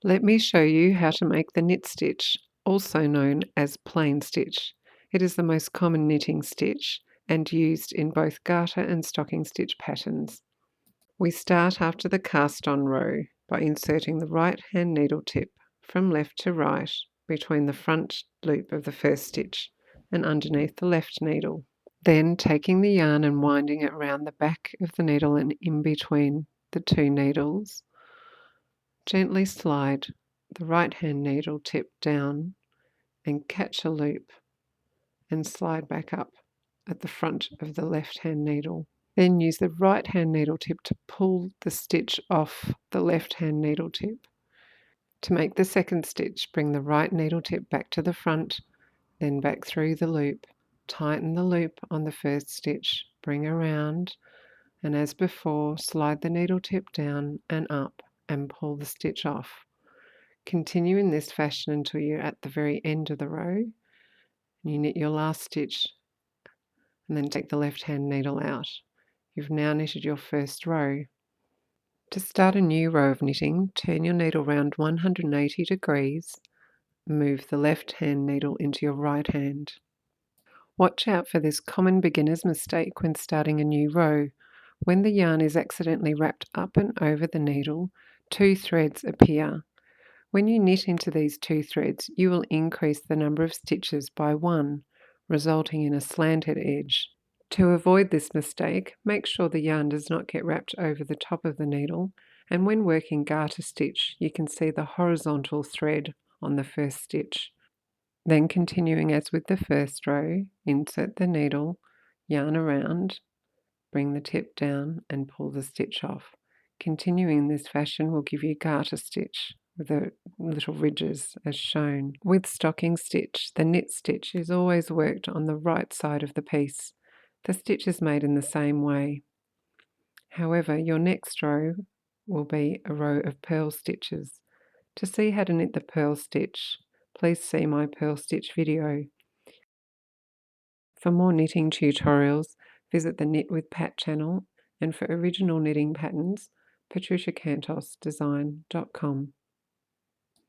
Let me show you how to make the knit stitch, also known as plain stitch. It is the most common knitting stitch and used in both garter and stocking stitch patterns. We start after the cast-on row by inserting the right hand needle tip from left to right between the front loop of the first stitch and underneath the left needle. Then taking the yarn and winding it around the back of the needle and in between the two needles, gently slide the right hand needle tip down and catch a loop and slide back up at the front of the left hand needle. Then use the right hand needle tip to pull the stitch off the left hand needle tip. To make the second stitch, bring the right needle tip back to the front, then back through the loop. Tighten the loop on the first stitch, bring around, and as before, slide the needle tip down and up and pull the stitch off. Continue in this fashion until you're at the very end of the row. You knit your last stitch and then take the left hand needle out. You've now knitted your first row. To start a new row of knitting, turn your needle round 180 degrees. Move the left hand needle into your right hand. Watch out for this common beginner's mistake when starting a new row. When the yarn is accidentally wrapped up and over the needle, two threads appear. When you knit into these two threads, you will increase the number of stitches by 1, resulting in a slanted edge. To avoid this mistake, make sure the yarn does not get wrapped over the top of the needle, and when working garter stitch, you can see the horizontal thread on the first stitch. Then continuing as with the first row, insert the needle, yarn around, bring the tip down and pull the stitch off. Continuing in this fashion will give you garter stitch with the little ridges as shown. With stocking stitch, the knit stitch is always worked on the right side of the piece. The stitch is made in the same way. However, your next row will be a row of purl stitches. To see how to knit the purl stitch, please see my purl stitch video. For more knitting tutorials, visit the Knit with Pat channel, and for original knitting patterns, patriciacantos.design.com.